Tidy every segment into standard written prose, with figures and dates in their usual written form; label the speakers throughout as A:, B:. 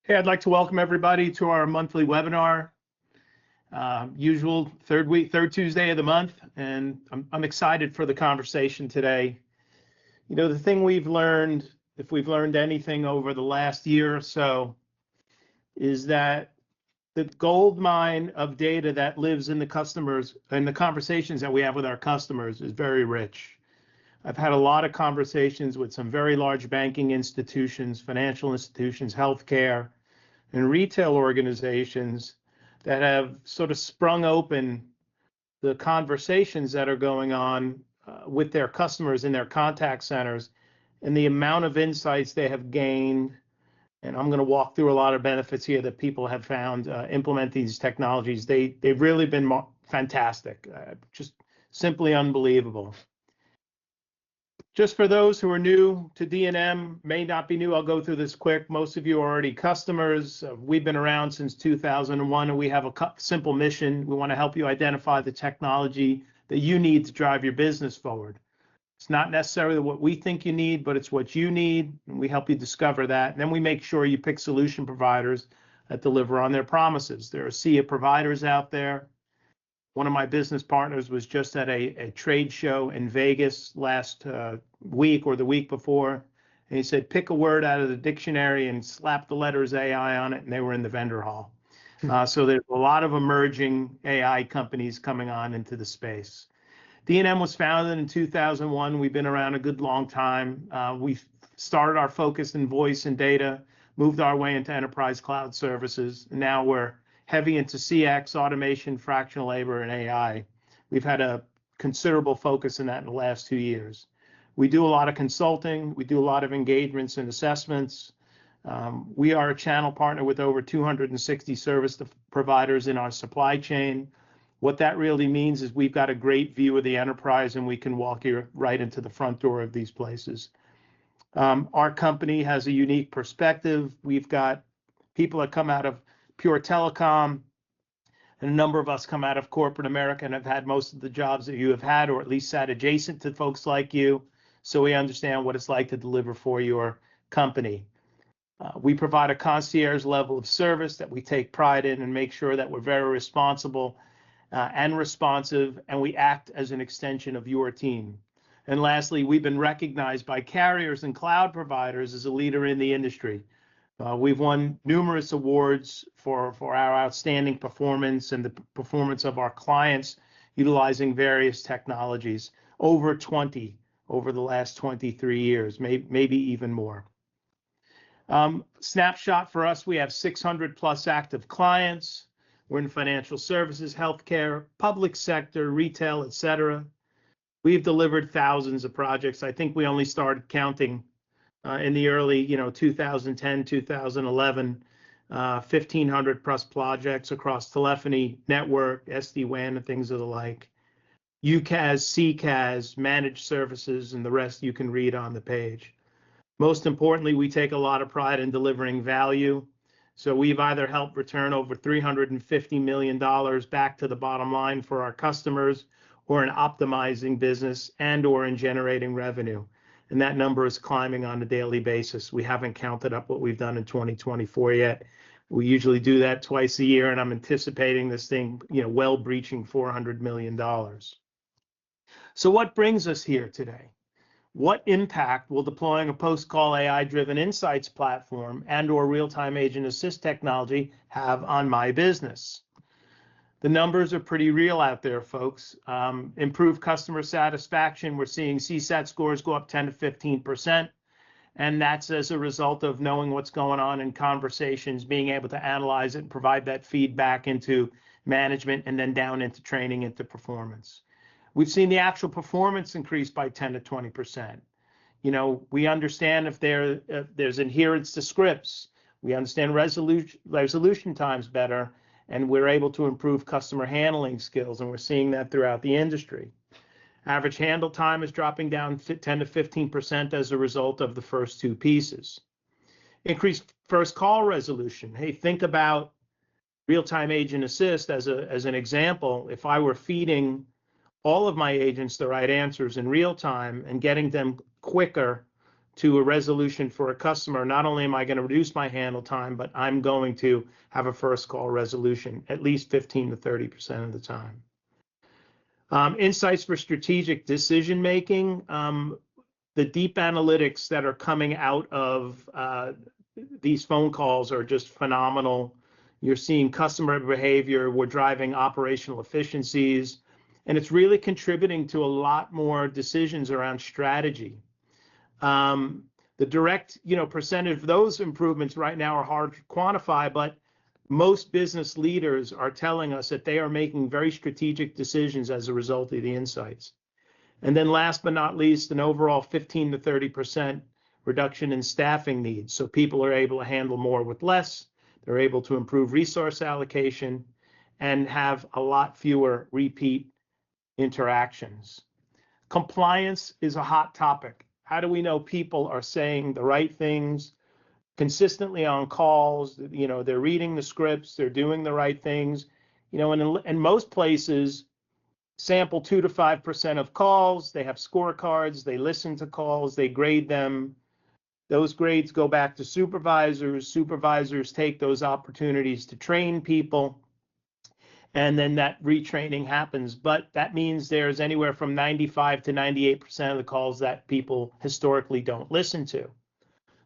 A: Hey, I'd like to welcome everybody to our monthly webinar, usual third Tuesday of the month, and I'm excited for the conversation today. You know, the thing we've learned, if we've learned anything over the last year or so, is that the gold mine of data that lives in the customers and the conversations that we have with our customers is very rich. I've had a lot of conversations with some very large banking institutions, financial institutions, healthcare, and retail organizations that have sort of sprung open the conversations that are going on with their customers in their contact centers and the amount of insights they have gained. And I'm going to walk through a lot of benefits here that people have found implement these technologies. They've really been fantastic, just simply unbelievable. Just for those who are new to D&M, may not be new, I'll go through this quick. Most of you are already customers. We've been around since 2001, and we have a simple mission. We want to help you identify the technology that you need to drive your business forward. It's not necessarily what we think you need, but it's what you need, and we help you discover that. And then we make sure you pick solution providers that deliver on their promises. There are a sea of providers out there. One of my business partners was just at a trade show in Vegas last week or the week before, and he said, pick a word out of the dictionary and slap the letters AI on it, and they were in the vendor hall. So there's a lot of emerging AI companies coming on into the space. D&M was founded in 2001. We've been around a good long time. We started our focus in voice and data, moved our way into enterprise cloud services, and now we're heavy into CX, automation, fractional labor, and AI. We've had a considerable focus in that in the last 2 years. We do a lot of consulting. We do a lot of engagements and assessments. We are a channel partner with over 260 service providers in our supply chain. What that really means is we've got a great view of the enterprise, and we can walk you right into the front door of these places. Our company has a unique perspective. We've got people that come out of pure telecom, and a number of us come out of corporate America and have had most of the jobs that you have had, or at least sat adjacent to folks like you. So we understand what it's like to deliver for your company. We provide a concierge level of service that we take pride in and make sure that we're very responsible and responsive, and we act as an extension of your team. And lastly, we've been recognized by carriers and cloud providers as a leader in the industry. We've won numerous awards for our outstanding performance and the performance of our clients utilizing various technologies, over 20 over the last 23 years, maybe even more. Snapshot for us, we have 600 plus active clients. We're in financial services, healthcare, public sector, retail, et cetera. We've delivered thousands of projects. I think we only started counting in the early, 2010, 2011, 1,500 plus projects across telephony, network, SD-WAN, and things of the like. UCaaS, CCaaS, managed services, and the rest you can read on the page. Most importantly, we take a lot of pride in delivering value. So we've either helped return over $350 million back to the bottom line for our customers, or in optimizing business and or in generating revenue. And that number is climbing on a daily basis. We haven't counted up what we've done in 2024 yet. We usually do that twice a year, and I'm anticipating this thing, well breaching $400 million. So what brings us here today? What impact will deploying a post-call AI-driven insights platform and or real-time agent assist technology have on my business? The numbers are pretty real out there, folks. Improved customer satisfaction. We're seeing CSAT scores go up 10 to 15%. And that's as a result of knowing what's going on in conversations, being able to analyze it and provide that feedback into management and then down into training, into performance. We've seen the actual performance increase by 10 to 20%. We understand if there's adherence to scripts. We understand resolution times better, and we're able to improve customer handling skills, and we're seeing that throughout the industry. Average handle time is dropping down 10 to 15% as a result of the first two pieces. Increased first call resolution. Hey, think about real-time agent assist as an example. If I were feeding all of my agents the right answers in real time and getting them quicker to a resolution for a customer, not only am I going to reduce my handle time, but I'm going to have a first call resolution at least 15 to 30% of the time. Insights for strategic decision making. The deep analytics that are coming out of these phone calls are just phenomenal. You're seeing customer behavior, we're driving operational efficiencies, and it's really contributing to a lot more decisions around strategy. The direct, percentage of those improvements right now are hard to quantify, but most business leaders are telling us that they are making very strategic decisions as a result of the insights. And then last but not least, an overall 15 to 30% reduction in staffing needs. So people are able to handle more with less. They're able to improve resource allocation and have a lot fewer repeat interactions. Compliance is a hot topic. How do we know people are saying the right things consistently on calls? They're reading the scripts, they're doing the right things. And in most places, sample 2 to 5% of calls, they have scorecards, they listen to calls, they grade them. Those grades go back to supervisors. Supervisors take those opportunities to train people, and then that retraining happens. But that means there's anywhere from 95 to 98% of the calls that people historically don't listen to.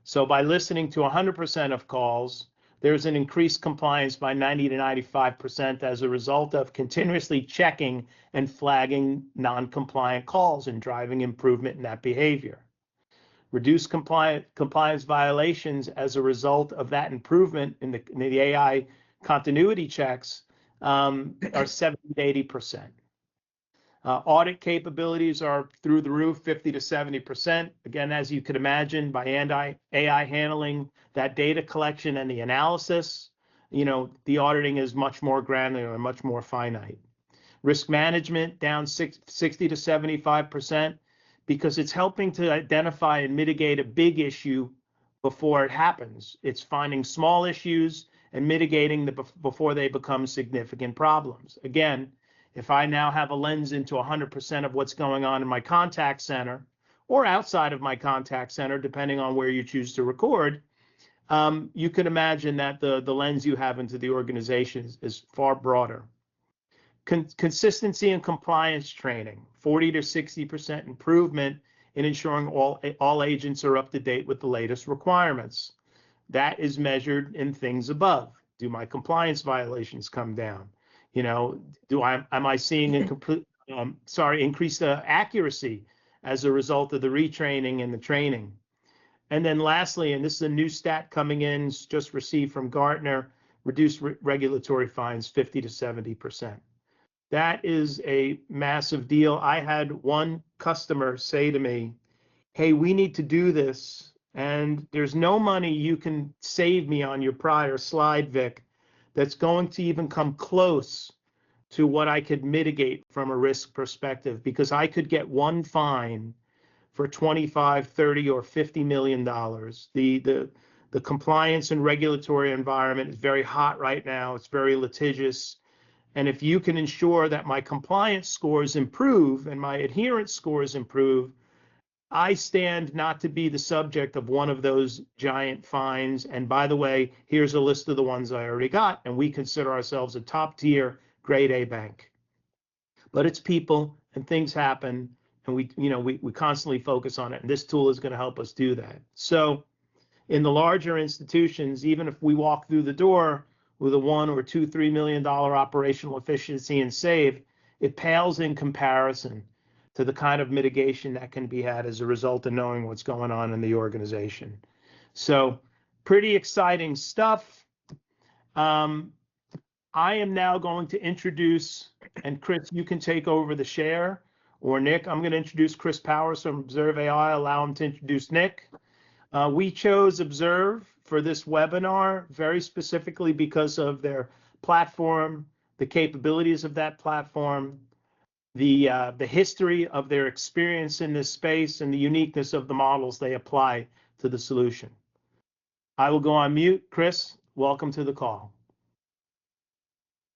A: So by listening to 100% of calls, there's an increased compliance by 90 to 95% as a result of continuously checking and flagging non-compliant calls and driving improvement in that behavior. Reduced compliance violations as a result of that improvement in the AI continuity checks are 70 to 80%. Audit capabilities are through the roof, 50 to 70%. Again, as you could imagine, by AI handling that data collection and the analysis, the auditing is much more granular and much more finite. Risk management down 60 to 75% because it's helping to identify and mitigate a big issue before it happens. It's finding small issues and mitigating before they become significant problems. Again, if I now have a lens into 100% of what's going on in my contact center or outside of my contact center, depending on where you choose to record, you can imagine that the lens you have into the organization is far broader. Consistency and compliance training, 40 to 60% improvement in ensuring all agents are up to date with the latest requirements. That is measured in things above. Do my compliance violations come down? Am I seeing increased accuracy as a result of the retraining and the training? And then lastly, and this is a new stat coming in, just received from Gartner, reduced regulatory fines 50 to 70%. That is a massive deal. I had one customer say to me, hey, we need to do this, and there's no money you can save me on your prior slide, Vic, that's going to even come close to what I could mitigate from a risk perspective, because I could get one fine for 25, 30, or $50 million. The compliance and regulatory environment is very hot right now. It's very litigious. And if you can ensure that my compliance scores improve and my adherence scores improve, I stand not to be the subject of one of those giant fines. And by the way, here's a list of the ones I already got, and we consider ourselves a top tier grade A bank. But it's people and things happen, and we constantly focus on it, and this tool is going to help us do that. So in the larger institutions, even if we walk through the door with a $1 or $2, $3 million operational efficiency and save, it pales in comparison to the kind of mitigation that can be had as a result of knowing what's going on in the organization. So pretty exciting stuff. I am now going to introduce, and Chris, you can take over the share, or Nick, I'm going to introduce Chris Powers from Observe AI, allow him to introduce Nick. We chose Observe for this webinar very specifically because of their platform, the capabilities of that platform, the history of their experience in this space, and the uniqueness of the models they apply to the solution. I will go on mute. Chris, welcome to the call.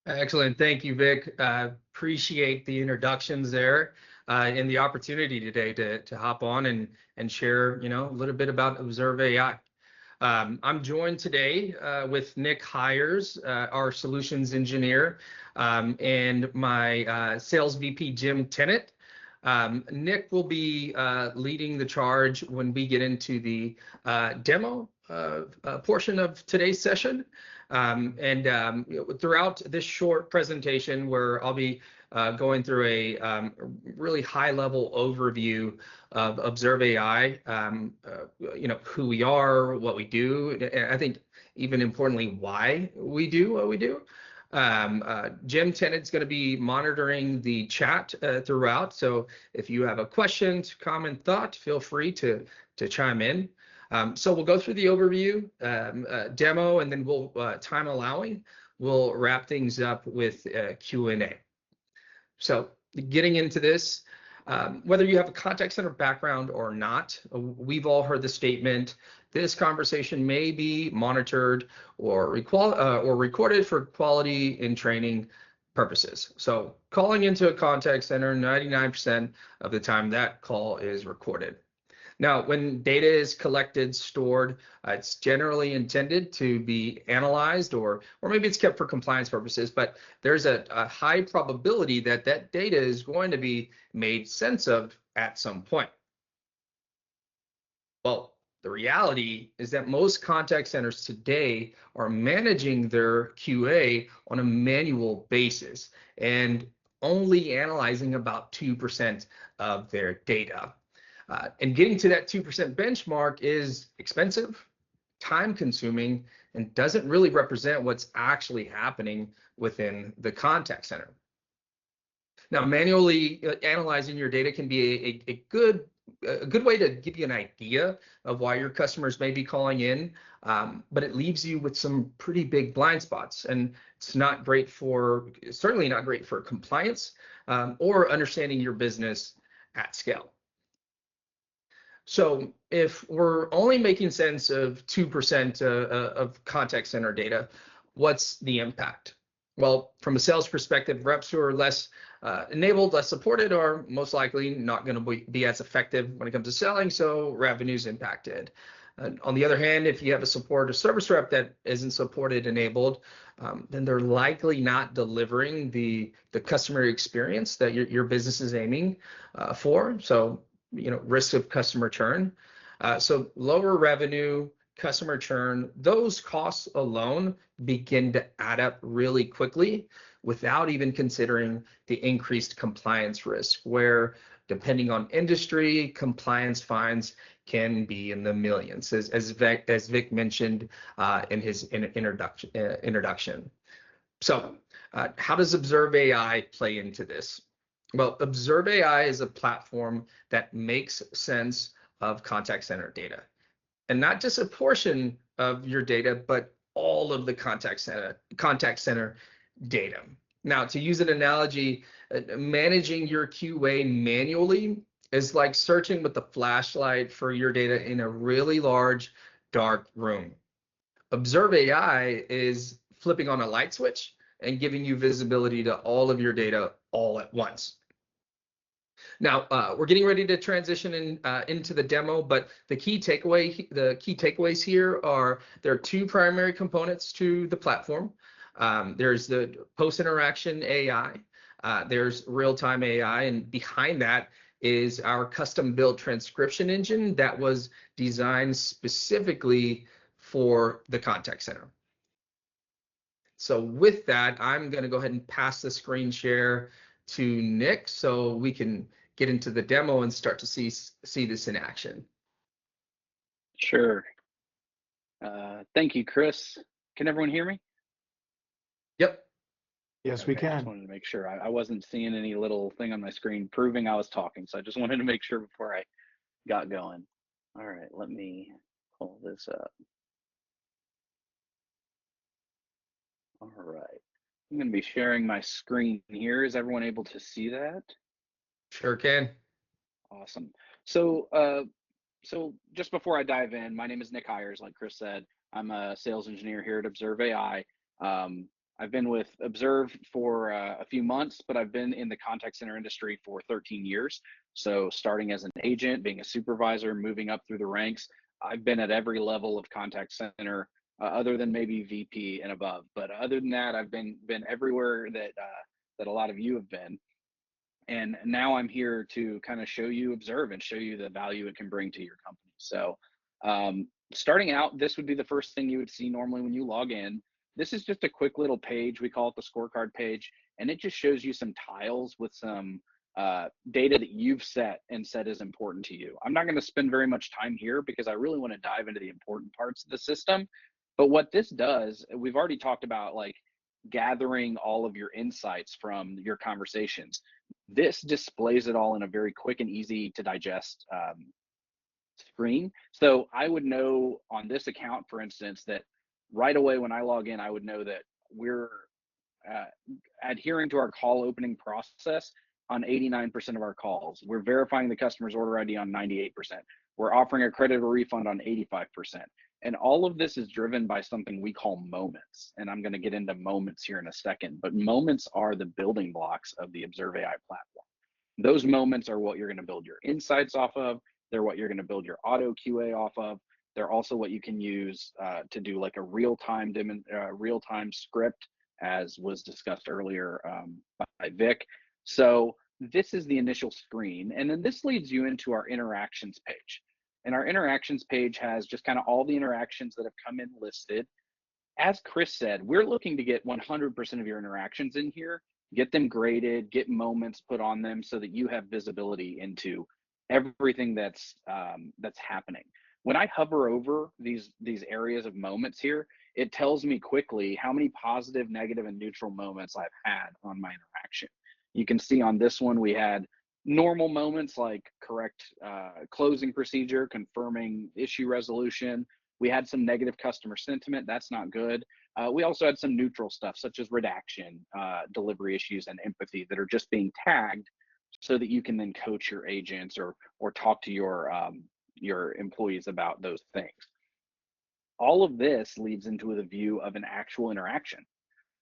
B: Excellent. Thank you, Vic. Appreciate the introductions there. and the opportunity today to hop on and share, a little bit about Observe AI. I'm joined today with Nick Hires, our solutions engineer, and my sales VP, Jim Tennant. Nick will be leading the charge when we get into the demo portion of today's session. Throughout this short presentation, where I'll be going through a really high-level overview of Observe AI, who we are, what we do, and I think even importantly, why we do what we do. Jim Tennant's going to be monitoring the chat throughout, so if you have a question, comment, thought, feel free to chime in. So we'll go through the overview, demo, and then we'll, time allowing, we'll wrap things up with Q&A. So getting into this, whether you have a contact center background or not, we've all heard the statement, this conversation may be monitored or recorded for quality and training purposes. So calling into a contact center, 99% of the time that call is recorded. Now, when data is collected, stored, it's generally intended to be analyzed, or maybe it's kept for compliance purposes, but there's a high probability that that data is going to be made sense of at some point. Well, the reality is that most contact centers today are managing their QA on a manual basis and only analyzing about 2% of their data. And getting to that 2% benchmark is expensive, time consuming, and doesn't really represent what's actually happening within the contact center. Now, manually analyzing your data can be a good way to give you an idea of why your customers may be calling in, but it leaves you with some pretty big blind spots, and it's certainly not great for compliance or understanding your business at scale. So if we're only making sense of 2% of contact center data, what's the impact? Well, from a sales perspective, reps who are less enabled, less supported, are most likely not going to be as effective when it comes to selling, so revenue's impacted. On the other hand, if you have a support or service rep that isn't supported, enabled, then they're likely not delivering the customer experience that your business is aiming for. So risk of customer churn. So lower revenue, customer churn, those costs alone begin to add up really quickly without even considering the increased compliance risk, where depending on industry, compliance fines can be in the millions, as Vic mentioned in his introduction. So how does Observe AI play into this? Well, Observe AI is a platform that makes sense of contact center data, and not just a portion of your data, but all of the contact center data. Now, to use an analogy, managing your QA manually is like searching with the flashlight for your data in a really large, dark room. Observe AI is flipping on a light switch and giving you visibility to all of your data all at once. Now, we're getting ready to transition into the demo, but the key takeaways here are there are two primary components to the platform. There's the post-interaction AI, there's real-time AI, and behind that is our custom-built transcription engine that was designed specifically for the contact center. So with that, I'm going to go ahead and pass the screen share to Nick so we can get into the demo and start to see this in action.
C: Sure. Thank you, Chris. Can everyone hear me?
A: Yep. Yes,
C: okay,
A: we can.
C: I just wanted to make sure. I wasn't seeing any little thing on my screen proving I was talking, so I just wanted to make sure before I got going. All right, let me pull this up. All right. I'm going to be sharing my screen here. Is everyone able to see that?
B: Sure can.
C: Awesome. So just before I dive in, my name is Nick Hires, like Chris said. I'm a sales engineer here at Observe AI. I've been with Observe for a few months, but I've been in the contact center industry for 13 years. So starting as an agent, being a supervisor, moving up through the ranks, I've been at every level of contact center, other than maybe VP and above. But other than that, I've been everywhere that a lot of you have been. And now I'm here to kind of show you Observe and show you the value it can bring to your company. So starting out, this would be the first thing you would see normally when you log in. This is just a quick little page. We call it the scorecard page, and it just shows you some tiles with some data that you've set and said is important to you. I'm not going to spend very much time here because I really want to dive into the important parts of the system. But what this does, we've already talked about, like gathering all of your insights from your conversations. This displays it all in a very quick and easy to digest screen. So I would know on this account, for instance, that right away when I log in, I would know that we're adhering to our call opening process on 89% of our calls. We're verifying the customer's order ID on 98%. We're offering a credit or refund on 85%. And all of this is driven by something we call moments. And I'm going to get into moments here in a second, but moments are the building blocks of the Observe AI platform. Those moments are what you're going to build your insights off of. They're what you're going to build your auto QA off of. They're also what you can use to do like a real-time script, as was discussed earlier by Vic. So this is the initial screen. And then this leads you into our interactions page. And our interactions page has just kind of all the interactions that have come in listed. As Chris said, we're looking to get 100% of your interactions in here, get them graded, get moments put on them so that you have visibility into everything that's happening. When I hover over these areas of moments here, it tells me quickly how many positive, negative, and neutral moments I've had on my interaction. You can see on this one, we had normal moments like correct closing procedure, confirming issue resolution. We had some negative customer sentiment. That's not good. We also had some neutral stuff such as redaction, delivery issues, and empathy that are just being tagged so that you can then coach your agents or talk to your employees about those things. All of this leads into the view of an actual interaction.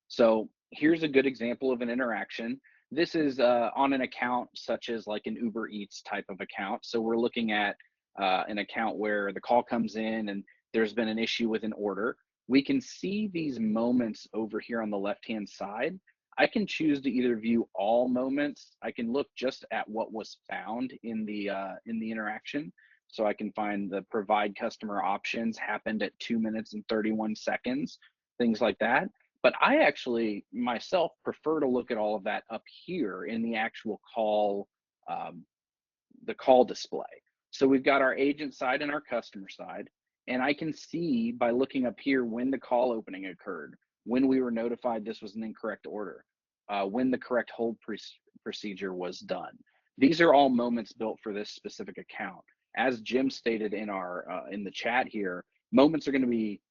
C: So here's a good example of an interaction. This is on an account such as like an Uber Eats type of account. So we're looking at an account where the call comes in and there's been an issue with an order. We can see these moments over here on the left-hand side. I can choose to either view all moments. I can look just at what was found in the interaction. So I can find the provide customer options happened at 2 minutes and 31 seconds, things like that. But I actually myself prefer to look at all of that up here in the actual call, the call display. So we've got our agent side and our customer side, and I can see by looking up here when the call opening occurred, when we were notified this was an incorrect order, when the correct hold procedure was done. These are all moments built for this specific account. As Jim stated in our in the chat here, moments are going to be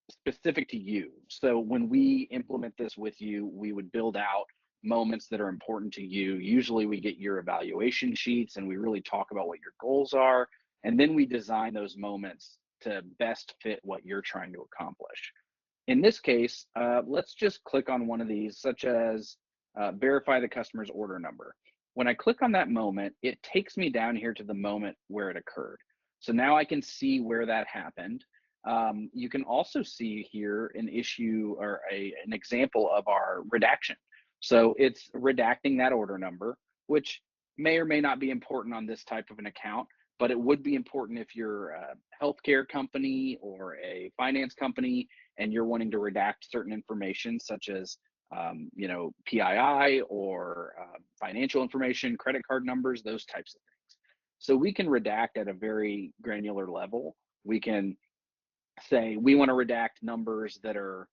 C: specific to you. So when we implement this with you, we would build out moments that are important to you. Usually we get your evaluation sheets and we really talk about what your goals are. And then we design those moments to best fit what you're trying to accomplish. In this case, let's just click on one of these, such as verify the customer's order number. When I click on that moment, it takes me down here to the moment where it occurred. So now I can see where that happened. You can also see here an issue or an example of our redaction. So it's redacting that order number, which may or may not be important on this type of an account, but it would be important if you're a healthcare company or a finance company and you're wanting to redact certain information such as PII or financial information, credit card numbers, those types of things. So we can redact at a very granular level. We can say we want to redact numbers that are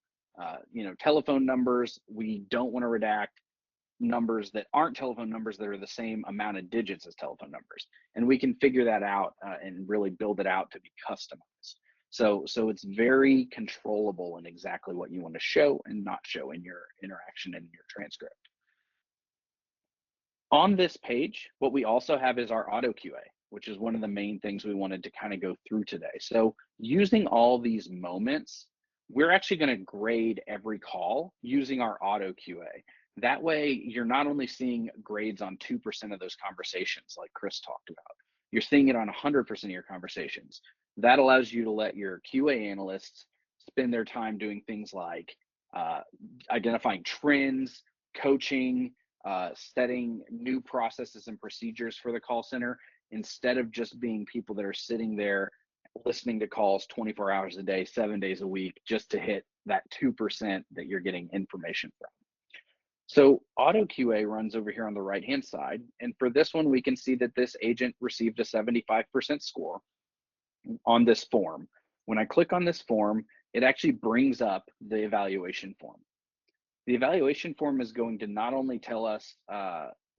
C: telephone numbers. We don't want to redact numbers that aren't telephone numbers that are the same amount of digits as telephone numbers, and we can figure that out and really build it out to be customized. So it's very controllable in exactly what you want to show and not show in your interaction and your transcript. On this page, what we also have is our auto QA, which is one of the main things we wanted to kind of go through today. So using all these moments, we're actually going to grade every call using our auto QA. That way, you're not only seeing grades on 2% of those conversations, like Chris talked about, you're seeing it on 100% of your conversations. That allows you to let your QA analysts spend their time doing things like identifying trends, coaching, setting new processes and procedures for the call center, instead of just being people that are sitting there listening to calls 24 hours a day, 7 days a week, just to hit that 2% that you're getting information from. So auto QA runs over here on the right-hand side. And for this one, we can see that this agent received a 75% score on this form. When I click on this form, it actually brings up the evaluation form. The evaluation form is going to not only tell us,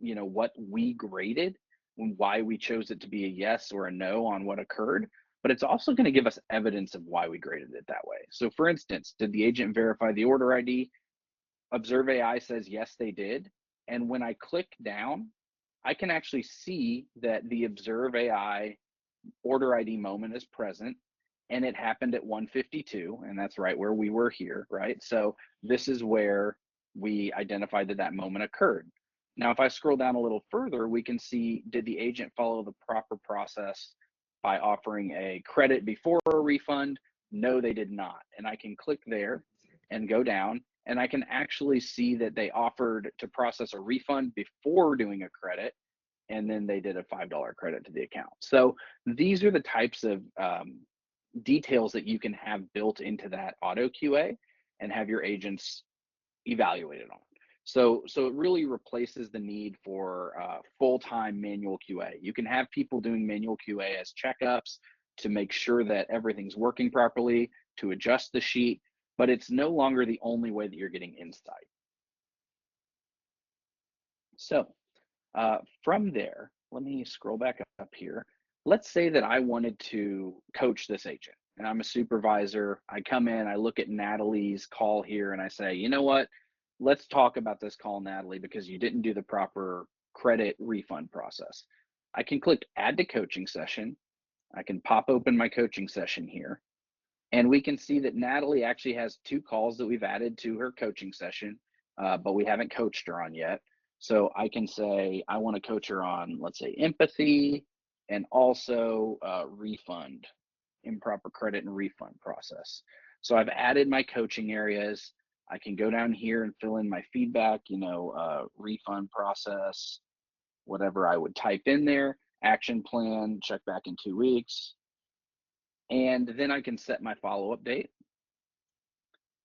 C: what we graded and why we chose it to be a yes or a no on what occurred, but it's also going to give us evidence of why we graded it that way. So for instance, did the agent verify the order ID? Observe AI says, yes, they did. And when I click down, I can actually see that the Observe AI order ID moment is present, and it happened at 1:52, and that's right where we were here, right? So this is where we identified that that moment occurred. Now, if I scroll down a little further, we can see, did the agent follow the proper process by offering a credit before a refund? No, they did not. And I can click there and go down, and I can actually see that they offered to process a refund before doing a credit, and then they did a $5 credit to the account. So these are the types of details that you can have built into that auto QA and have your agents evaluated on. So it really replaces the need for full-time manual QA. You can have people doing manual QA as checkups to make sure that everything's working properly, to adjust the sheet, but it's no longer the only way that you're getting insight. So from there, let me scroll back up here. Let's say that I wanted to coach this agent and I'm a supervisor. I come in, I look at Natalie's call here and I say, you know what? Let's talk about this call, Natalie, because you didn't do the proper credit refund process. I can click add to coaching session. I can pop open my coaching session here. And we can see that Natalie actually has 2 calls that we've added to her coaching session, but we haven't coached her on yet. So I can say, I want to coach her on, let's say, empathy and also refund, improper credit and refund process. So I've added my coaching areas. I can go down here and fill in my feedback, refund process, whatever I would type in there, action plan, check back in 2 weeks. And then I can set my follow-up date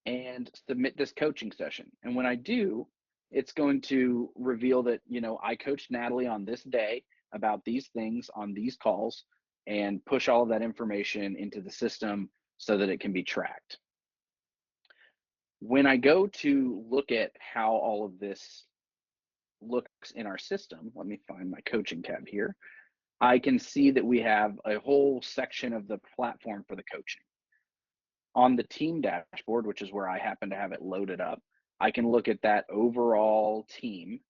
C: and submit this coaching session. And when I do, it's going to reveal that, I coached Natalie on this day about these things on these calls, and push all of that information into the system so that it can be tracked. When I go to look at how all of this looks in our system, let me find my coaching tab here. I can see that we have a whole section of the platform for the coaching. On the team dashboard, which is where I happen to have it loaded up, I can look at that overall team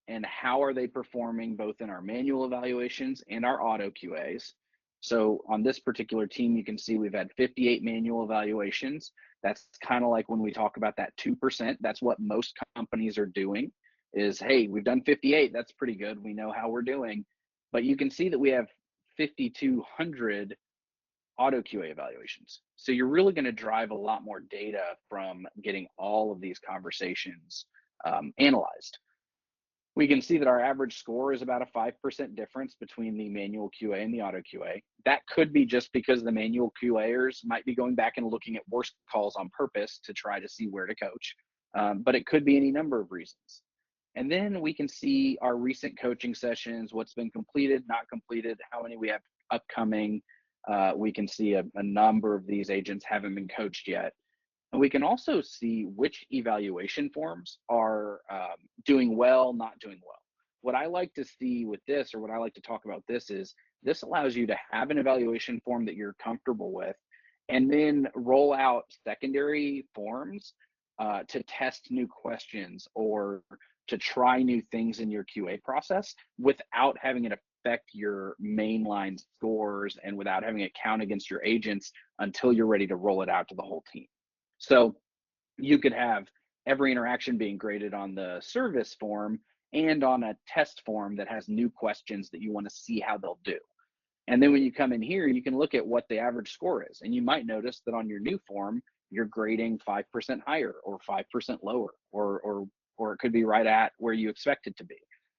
C: and how are they performing both in our manual evaluations and our auto QAs. So on this particular team, you can see we've had 58 manual evaluations. That's kind of like when we talk about that 2%, that's what most companies are doing is, hey, we've done 58, that's pretty good. We know how we're doing. But you can see that we have 5,200 auto QA evaluations. So you're really going to drive a lot more data from getting all of these conversations analyzed. We can see that our average score is about a 5% difference between the manual QA and the auto QA. That could be just because the manual QAers might be going back and looking at worse calls on purpose to try to see where to coach, but it could be any number of reasons. And then we can see our recent coaching sessions, what's been completed, not completed, how many we have upcoming. We can see a number of these agents haven't been coached yet. And we can also see which evaluation forms are doing well, not doing well. What I like to see with this, or what I like to talk about this, is this allows you to have an evaluation form that you're comfortable with, and then roll out secondary forms to test new questions or to try new things in your QA process without having it affect your mainline scores and without having it count against your agents until you're ready to roll it out to the whole team. So you could have every interaction being graded on the service form and on a test form that has new questions that you want to see how they'll do. And then when you come in here, you can look at what the average score is. And you might notice that on your new form, you're grading 5% higher or 5% lower, or it could be right at where you expect it to be.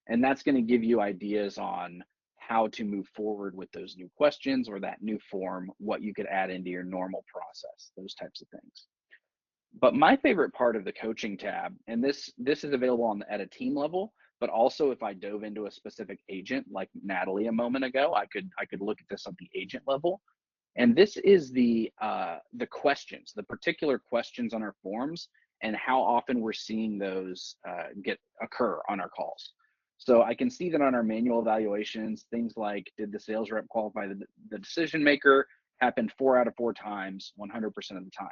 C: And that's going to give you ideas on how to move forward with those new questions or that new form, what you could add into your normal process, those types of things. But my favorite part of the coaching tab, and this is available at a team level, but also if I dove into a specific agent like Natalie a moment ago, I could look at this at the agent level. And this is the questions, the particular questions on our forms and how often we're seeing those occur on our calls. So I can see that on our manual evaluations, things like, did the sales rep qualify the decision maker, happened 4 out of 4 times, 100% of the time.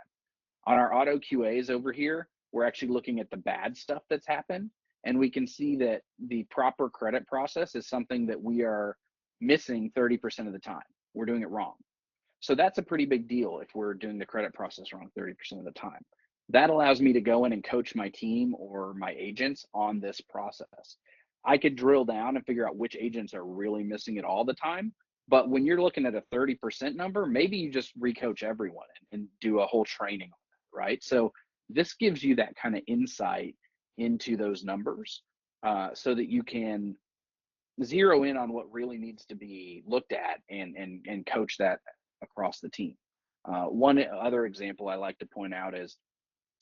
C: On our auto QAs over here, we're actually looking at the bad stuff that's happened. And we can see that the proper credit process is something that we are missing 30% of the time. We're doing it wrong. So that's a pretty big deal if we're doing the credit process wrong 30% of the time. That allows me to go in and coach my team or my agents on this process. I could drill down and figure out which agents are really missing it all the time. But when you're looking at a 30% number, maybe you just recoach everyone and do a whole training on that, right? So this gives you that kind of insight into those numbers so that you can zero in on what really needs to be looked at and coach that across the team. One other example I like to point out is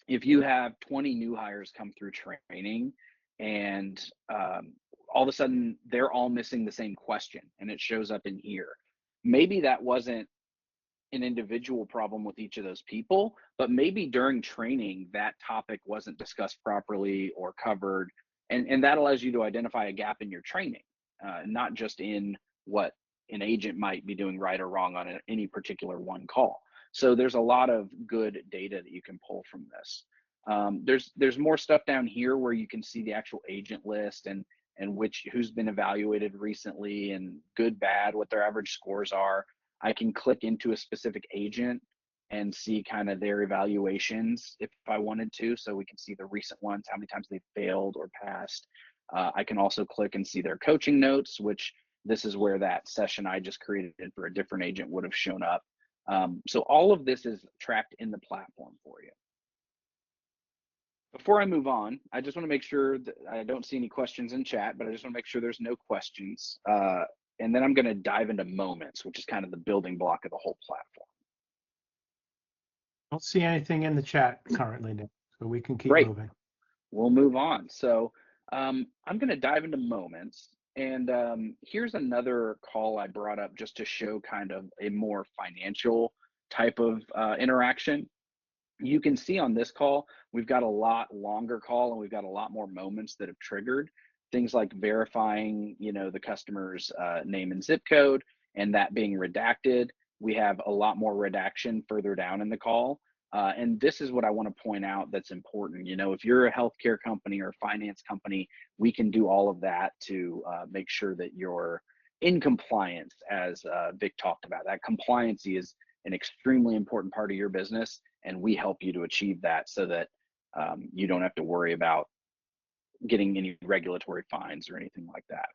C: if you have 20 new hires come through training and all of a sudden they're all missing the same question and it shows up in here, maybe that wasn't an individual problem with each of those people, but maybe during training that topic wasn't discussed properly or covered, and that allows you to identify a gap in your training, not just in what an agent might be doing right or wrong on any particular one call. So there's a lot of good data that you can pull from this. There's more stuff down here where you can see the actual agent list and who's been evaluated recently and good, bad, what their average scores are. I can click into a specific agent and see kind of their evaluations if I wanted to. So we can see the recent ones, how many times they failed or passed. I can also click and see their coaching notes, which this is where that session I just created for a different agent would have shown up. So all of this is tracked in the platform for you. Before I move on, I just want to make sure that I don't see any questions in chat, but I just want to make sure there's no questions. And then I'm going to dive into moments, which is kind of the building block of the whole platform.
A: Don't see anything in the chat currently, Nick, so we can keep
C: Great.
A: moving.
C: We'll move on. So I'm going to dive into moments. And here's another call I brought up just to show kind of a more financial type of interaction. You can see on this call, we've got a lot longer call and we've got a lot more moments that have triggered things like verifying, the customer's name and zip code and that being redacted. We have a lot more redaction further down in the call. And this is what I want to point out that's important. If you're a healthcare company or a finance company, we can do all of that to make sure that you're in compliance, as Vic talked about. That compliancy is an extremely important part of your business, and we help you to achieve that so that you don't have to worry about getting any regulatory fines or anything like that.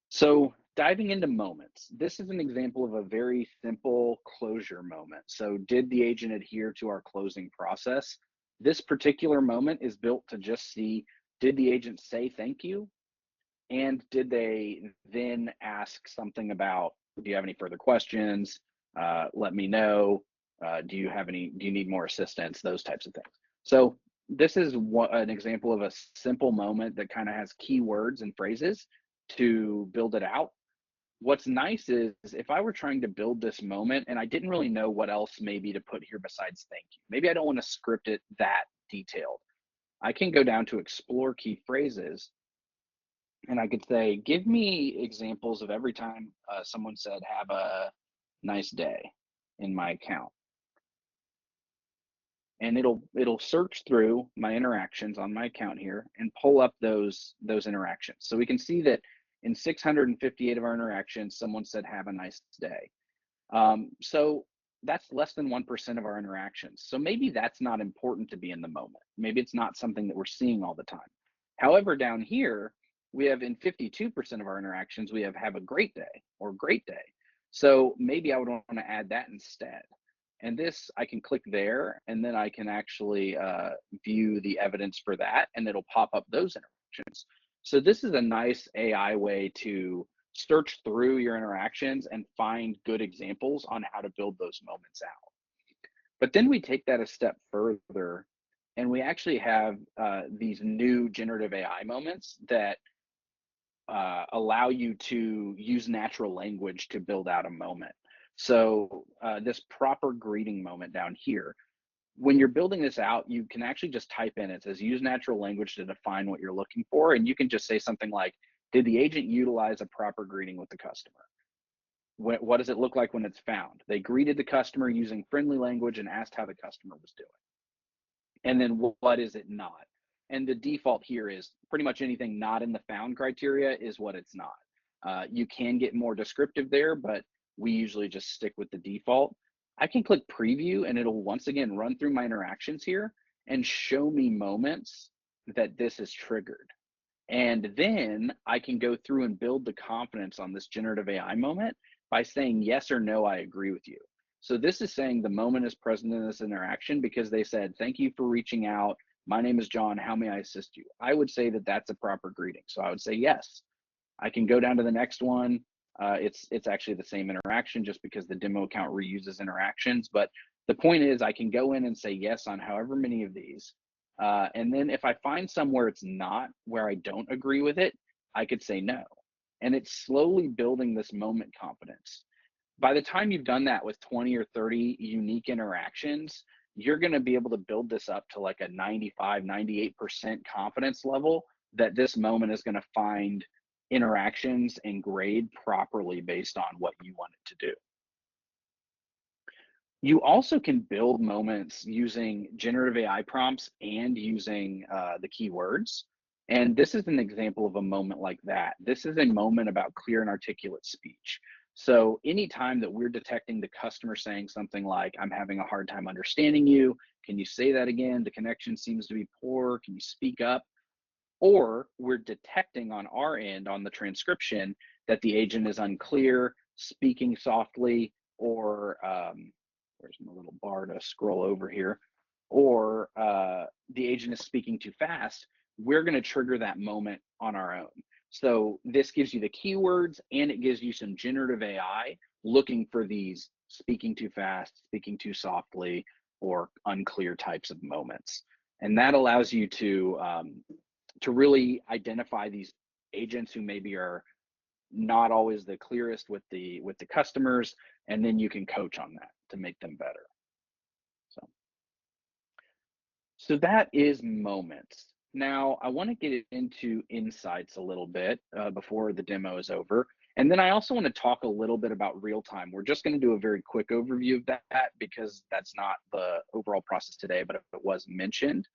C: So diving into moments, this is an example of a very simple closure moment. So did the agent adhere to our closing process? This particular moment is built to just see, did the agent say thank you? And did they then ask something about, do you have any further questions? Let me know. Do you need more assistance? Those types of things. So this is an example of a simple moment that kind of has keywords and phrases to build it out. What's nice is if I were trying to build this moment and I didn't really know what else maybe to put here besides thank you, maybe I don't want to script it that detailed, I can go down to explore key phrases and I could say, give me examples of every time someone said, have a nice day in my account. And it'll search through my interactions on my account here and pull up those interactions. So we can see that in 658 of our interactions, someone said, have a nice day. So that's less than 1% of our interactions. So maybe that's not important to be in the moment. Maybe it's not something that we're seeing all the time. However, down here, we have in 52% of our interactions, we have a great day or great day. So maybe I would want to add that instead. And this, I can click there, and then I can actually view the evidence for that, and it'll pop up those interactions. So this is a nice AI way to search through your interactions and find good examples on how to build those moments out. But then we take that a step further, and we actually have these new generative AI moments that allow you to use natural language to build out a moment. So this proper greeting moment down here, when you're building this out, you can actually just type in, it says use natural language to define what you're looking for. And you can just say something like, did the agent utilize a proper greeting with the customer? What does it look like when it's found? They greeted the customer using friendly language and asked how the customer was doing. And then what is it not? And the default here is pretty much anything not in the found criteria is what it's not. You can get more descriptive there, but we usually just stick with the default. I can click preview and it'll once again run through my interactions here and show me moments that this is triggered. And then I can go through and build the confidence on this generative AI moment by saying yes or no, I agree with you. So this is saying the moment is present in this interaction because they said, thank you for reaching out. My name is John. How may I assist you? I would say that that's a proper greeting. So I would say yes. I can go down to the next one. It's actually the same interaction just because the demo account reuses interactions. But the point is I can go in and say yes on however many of these. And then if I find somewhere it's not, where I don't agree with it, I could say no. And it's slowly building this moment confidence. By the time you've done that with 20 or 30 unique interactions, you're going to be able to build this up to like a 95, 98% confidence level that this moment is going to find interactions and grade properly based on what you want it to do. You also can build moments using generative AI prompts and using the keywords. And this is an example of a moment like that. This is a moment about clear and articulate speech. So anytime that we're detecting the customer saying something like, I'm having a hard time understanding you, can you say that again? The connection seems to be poor. Can you speak up? Or we're detecting on our end on the transcription that the agent is unclear, speaking softly, or where's my little bar to scroll over here, or the agent is speaking too fast, we're going to trigger that moment on our own. So this gives you the keywords and it gives you some generative AI looking for these speaking too fast, speaking too softly, or unclear types of moments. And that allows you to really identify these agents who maybe are not always the clearest with the customers, and then you can coach on that to make them better. So that is moments. Now I want to get into insights a little bit before the demo is over. And then I also want to talk a little bit about real time. We're just going to do a very quick overview of that because that's not the overall process today, but if it was mentioned.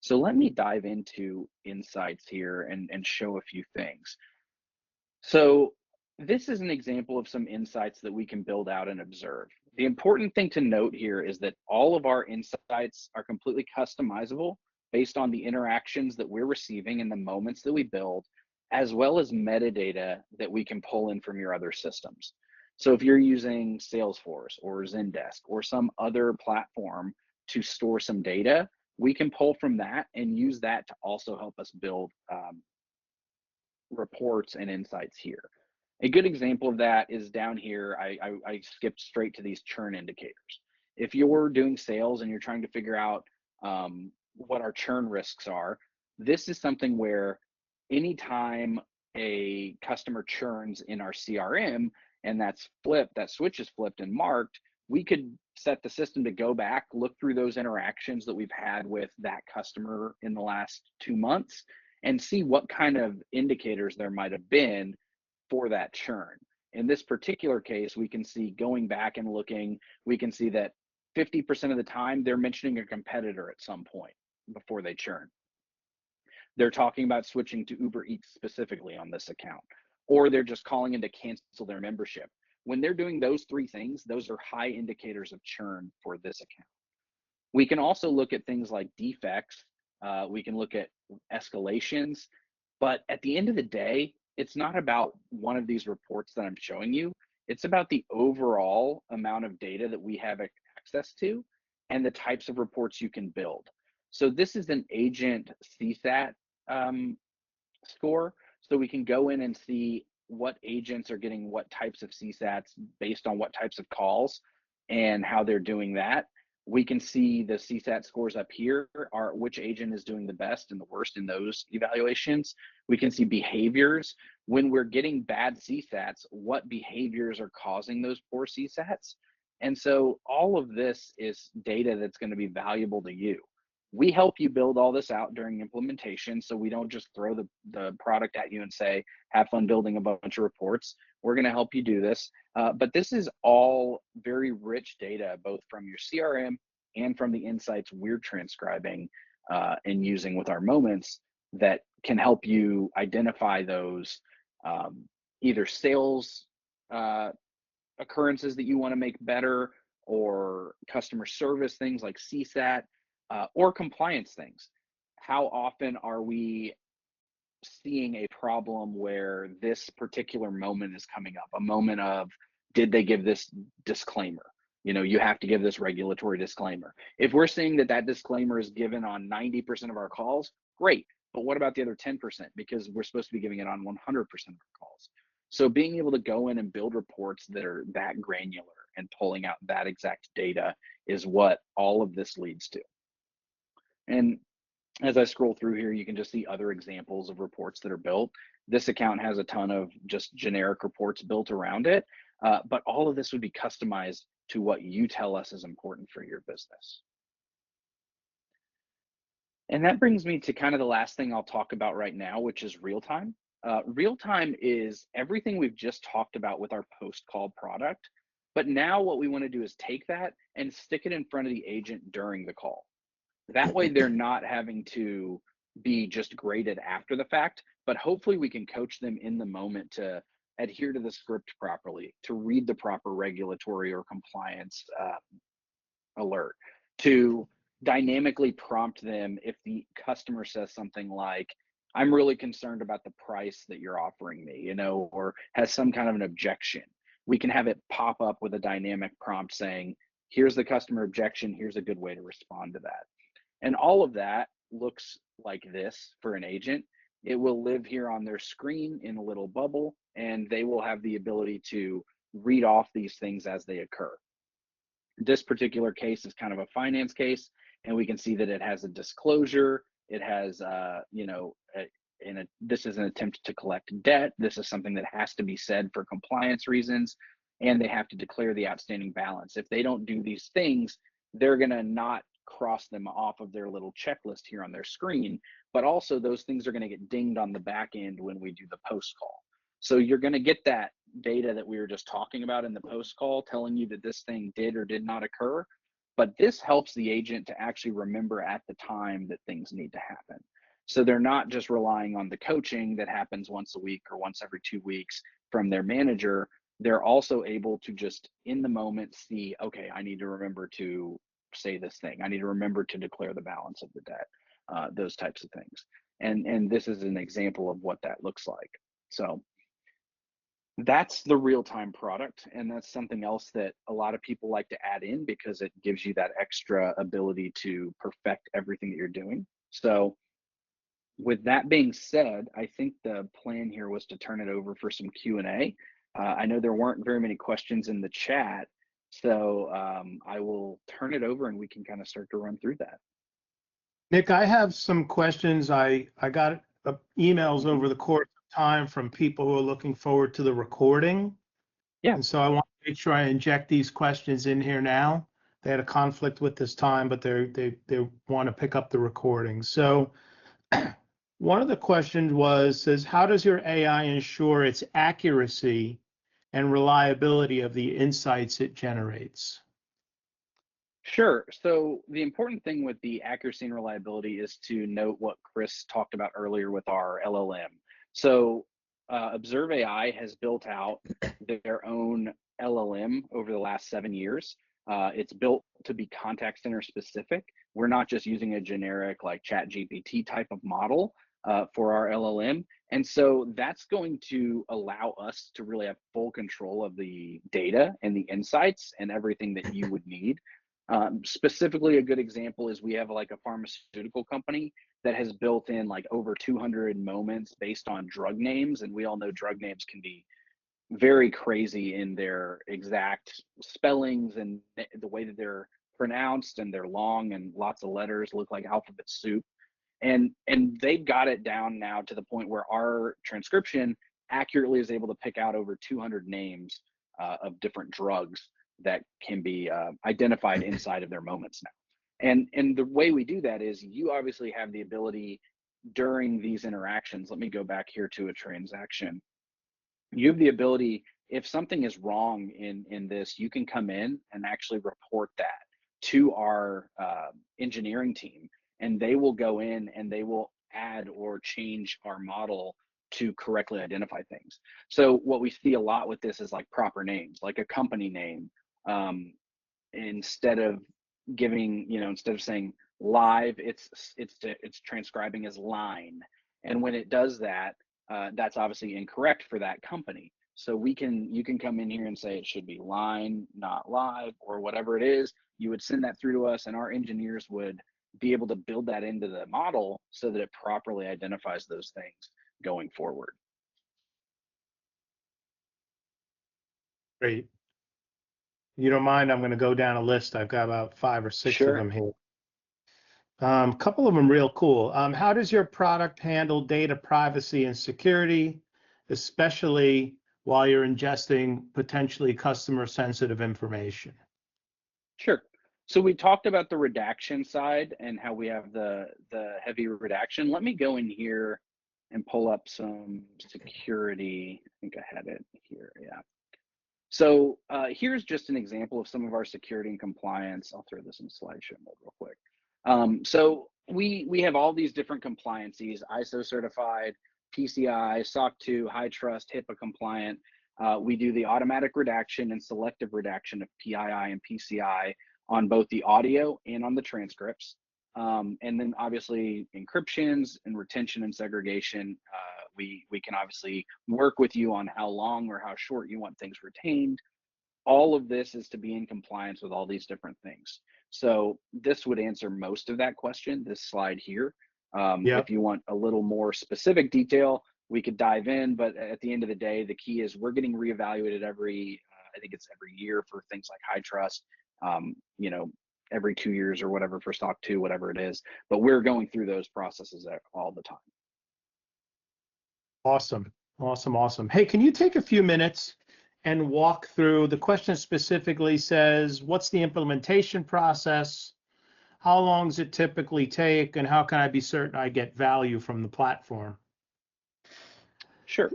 C: So let me dive into insights here and show a few things. So this is an example of some insights that we can build out and observe. The important thing to note here is that all of our insights are completely customizable based on the interactions that we're receiving and the moments that we build, as well as metadata that we can pull in from your other systems. So if you're using Salesforce or Zendesk or some other platform to store some data, we can pull from that and use that to also help us build reports and insights here. A good example of that is down here. I skipped straight to these churn indicators. If you're doing sales and you're trying to figure out what our churn risks are, this is something where anytime a customer churns in our CRM and that's flipped, that switch is flipped and marked, we could set the system to go back, look through those interactions that we've had with that customer in the last 2 months and see what kind of indicators there might have been for that churn. In this particular case, we can see going back and looking, we can see that 50% of the time they're mentioning a competitor at some point before they churn. They're talking about switching to Uber Eats specifically on this account, or they're just calling in to cancel their membership. when they're doing those three things, those are high indicators of churn for this account. We can also look at things like defects. We can look at escalations, but at the end of the day, it's not about one of these reports that I'm showing you. It's about the overall amount of data that we have access to and the types of reports you can build. So this is an agent CSAT score. So we can go in and see what agents are getting what types of CSATs based on what types of calls and how they're doing that. We can see the CSAT scores up here are which agent is doing the best and the worst in those evaluations. We can see behaviors. When we're getting bad CSATs, what behaviors are causing those poor CSATs? And so all of this is data that's going to be valuable to you. We help you build all this out during implementation, so we don't just throw the product at you and say, have fun building a bunch of reports. We're going to help you do this. But this is all very rich data, both from your CRM and from the insights we're transcribing and using with our moments that can help you identify those either sales occurrences that you want to make better, or customer service things like CSAT, or compliance things. How often are we seeing a problem where this particular moment is coming up? A moment of, did they give this disclaimer? You know, you have to give this regulatory disclaimer. If we're seeing that that disclaimer is given on 90% of our calls, great. But what about the other 10%? Because we're supposed to be giving it on 100% of our calls. So being able to go in and build reports that are that granular and pulling out that exact data is what all of this leads to. And as I scroll through here, you can just see other examples of reports that are built. This account has a ton of just generic reports built around it, but all of this would be customized to what you tell us is important for your business. And that brings me to kind of the last thing I'll talk about right now, which is real time. Real time is everything we've just talked about with our post-call product, but now what we want to do is take that and stick it in front of the agent during the call. That way they're not having to be just graded after the fact, but hopefully we can coach them in the moment to adhere to the script properly, to read the proper regulatory or compliance alert, to dynamically prompt them if the customer says something like, I'm really concerned about the price that you're offering me, you know, or has some kind of an objection. We can have it pop up with a dynamic prompt saying, here's the customer objection, here's a good way to respond to that. And all of that looks like this for an agent. It will live here on their screen in a little bubble, and they will have the ability to read off these things as they occur. This particular case is kind of a finance case, and we can see that it has a disclosure. It has, this is an attempt to collect debt. This is something that has to be said for compliance reasons, and they have to declare the outstanding balance. If they don't do these things, they're going to not cross them off of their little checklist here on their screen, but also those things are going to get dinged on the back end when we do the post call. So you're going to get that data that we were just talking about in the post call telling you that this thing did or did not occur, but this helps the agent to actually remember at the time that things need to happen. So they're not just relying on the coaching that happens once a week or once every 2 weeks from their manager. They're also able to just in the moment see, okay, I need to remember to say this thing. I need to remember to declare the balance of the debt, those types of things. And this is an example of what that looks like. So that's the real-time product. And that's something else that a lot of people like to add in because it gives you that extra ability to perfect everything that you're doing. So with that being said, I think the plan here was to turn it over for some Q&A. I know there weren't very many questions in the chat, so I will turn it over and we can kind of start to run through that.
A: Nick, I have some questions. I got emails over the course of time from people who are looking forward to the recording.
C: Yeah.
A: And so I want to make sure I inject these questions in here now. They had a conflict with this time, but they want to pick up the recording. So one of the questions says, how does your AI ensure its accuracy and reliability of the insights it generates?
C: Sure. So the important thing with the accuracy and reliability is to note what Chris talked about earlier with our LLM. So Observe AI has built out their own LLM over the last 7 years. It's built to be contact center specific. We're not just using a generic like Chat GPT type of model for our LLM. And so that's going to allow us to really have full control of the data and the insights and everything that you would need. Specifically, a good example is we have like a pharmaceutical company that has built in like over 200 moments based on drug names. And we all know drug names can be very crazy in their exact spellings and the way that they're pronounced, and they're long and lots of letters, look like alphabet soup. And they've got it down now to the point where our transcription accurately is able to pick out over 200 names of different drugs that can be identified inside of their moments now. And the way we do that is you obviously have the ability during these interactions. Let me go back here to a transaction. You have the ability, if something is wrong in this, you can come in and actually report that to our engineering team, and they will go in and they will add or change our model to correctly identify things. So what we see a lot with this is like proper names, like a company name. Instead of giving, instead of saying live, it's transcribing as line. And when it does that, that's obviously incorrect for that company. So you can come in here and say it should be line, not live, or whatever it is. You would send that through to us, and our engineers would be able to build that into the model so that it properly identifies those things going forward.
A: Great. You don't mind, I'm going to go down a list. I've got about 5 or 6
C: Sure.
A: of them here. A couple of them real cool. How does your product handle data privacy and security, especially while you're ingesting potentially customer sensitive information?
C: Sure. So we talked about the redaction side and how we have the heavy redaction. Let me go in here and pull up some security. I think I had it here. Yeah. So here's just an example of some of our security and compliance. I'll throw this in slideshow mode real quick. So we have all these different compliances: ISO certified, PCI, SOC 2, high trust, HIPAA compliant. We do the automatic redaction and selective redaction of PII and PCI on both the audio and on the transcripts. And then obviously encryptions and retention and segregation. We can obviously work with you on how long or how short you want things retained. All of this is to be in compliance with all these different things. So this would answer most of that question, this slide here.
A: Yep.
C: If you want a little more specific detail, we could dive in, but at the end of the day, the key is we're getting reevaluated every, I think it's every year for things like high trust, every 2 years or whatever for SOC 2, whatever it is, but we're going through those processes all the time.
A: Awesome. Awesome. Hey, can you take a few minutes and walk through, the question specifically says, what's the implementation process? How long does it typically take? And how can I be certain I get value from the platform?
C: Sure.